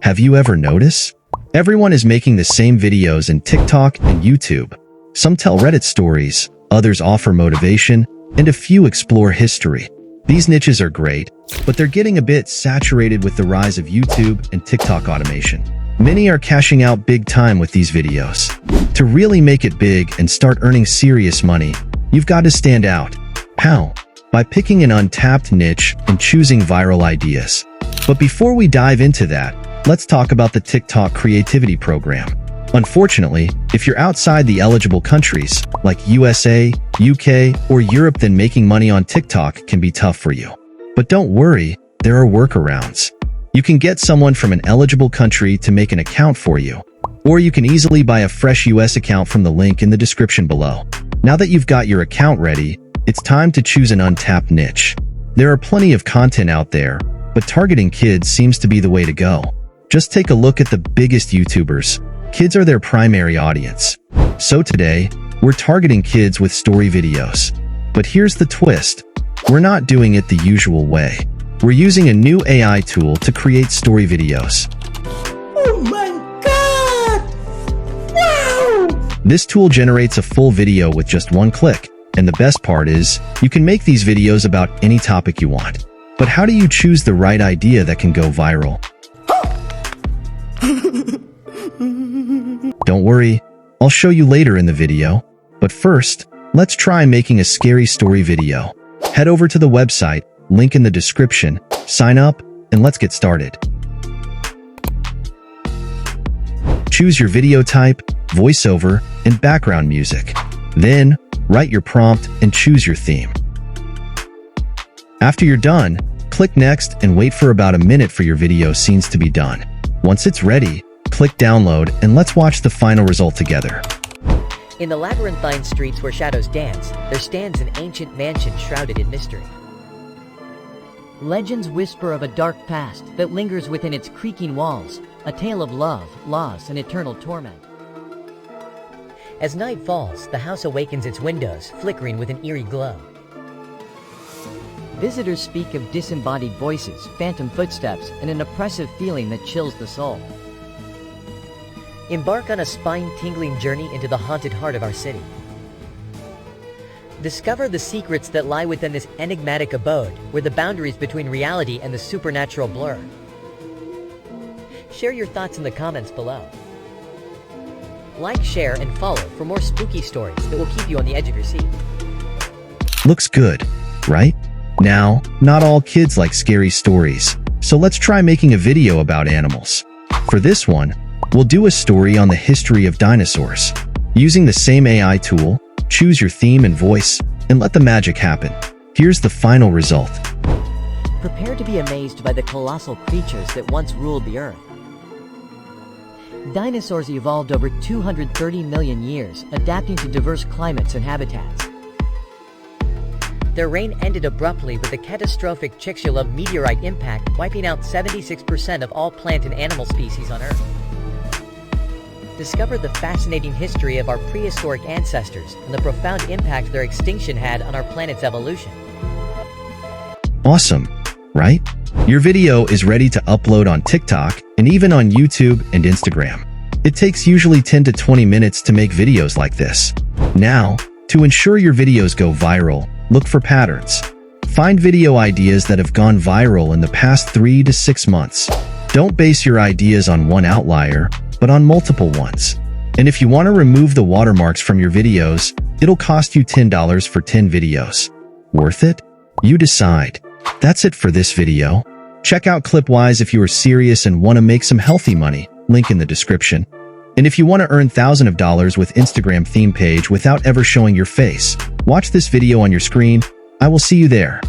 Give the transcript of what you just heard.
Have you ever noticed? Everyone is making the same videos in TikTok and YouTube. Some tell Reddit stories, others offer motivation, and a few explore history. These niches are great, but they're getting a bit saturated with the rise of YouTube and TikTok automation. Many are cashing out big time with these videos. To really make it big and start earning serious money, you've got to stand out. How? By picking an untapped niche and choosing viral ideas. But before we dive into that, let's talk about the TikTok Creativity Program. Unfortunately, if you're outside the eligible countries, like USA, UK, or Europe, then making money on TikTok can be tough for you. But don't worry, there are workarounds. You can get someone from an eligible country to make an account for you, or you can easily buy a fresh US account from the link in the description below. Now that you've got your account ready, it's time to choose an untapped niche. There are plenty of content out there, but targeting kids seems to be the way to go. Just take a look at the biggest YouTubers. Kids are their primary audience. So today, we're targeting kids with story videos. But here's the twist. We're not doing it the usual way. We're using a new AI tool to create story videos. Oh my God! Wow! This tool generates a full video with just one click. And the best part is, you can make these videos about any topic you want. But how do you choose the right idea that can go viral? Don't worry, I'll show you later in the video. But first, let's try making a scary story video. Head over to the website, link in the description, sign up, and let's get started. Choose your video type, voiceover, and background music. Then, write your prompt and choose your theme. After you're done, click Next and wait for about a minute for your video scenes to be done. Once it's ready, click Download and let's watch the final result together. In the labyrinthine streets where shadows dance, there stands an ancient mansion shrouded in mystery. Legends whisper of a dark past that lingers within its creaking walls, a tale of love, loss, and eternal torment. As night falls, the house awakens its windows, flickering with an eerie glow. Visitors speak of disembodied voices, phantom footsteps, and an oppressive feeling that chills the soul. Embark on a spine-tingling journey into the haunted heart of our city. Discover the secrets that lie within this enigmatic abode, where the boundaries between reality and the supernatural blur. Share your thoughts in the comments below. Like, share, and follow for more spooky stories that will keep you on the edge of your seat. Looks good, right? Now, not all kids like scary stories, so let's try making a video about animals. For this one, we'll do a story on the history of dinosaurs. Using the same AI tool, choose your theme and voice, and let the magic happen. Here's the final result. Prepare to be amazed by the colossal creatures that once ruled the earth. Dinosaurs evolved over 230 million years, adapting to diverse climates and habitats. Their reign ended abruptly with the catastrophic Chicxulub meteorite impact, wiping out 76% of all plant and animal species on Earth. Discover the fascinating history of our prehistoric ancestors and the profound impact their extinction had on our planet's evolution. Awesome, right? Your video is ready to upload on TikTok and even on YouTube and Instagram. It takes usually 10 to 20 minutes to make videos like this. Now, to ensure your videos go viral, look for patterns. Find video ideas that have gone viral in the past 3 to 6 months. Don't base your ideas on one outlier, but on multiple ones. And if you want to remove the watermarks from your videos, it'll cost you $10 for 10 videos. Worth it? You decide. That's it for this video. Check out Clipwise if you are serious and want to make some healthy money, link in the description. And if you want to earn thousands of dollars with Instagram theme page without ever showing your face, watch this video on your screen. I will see you there.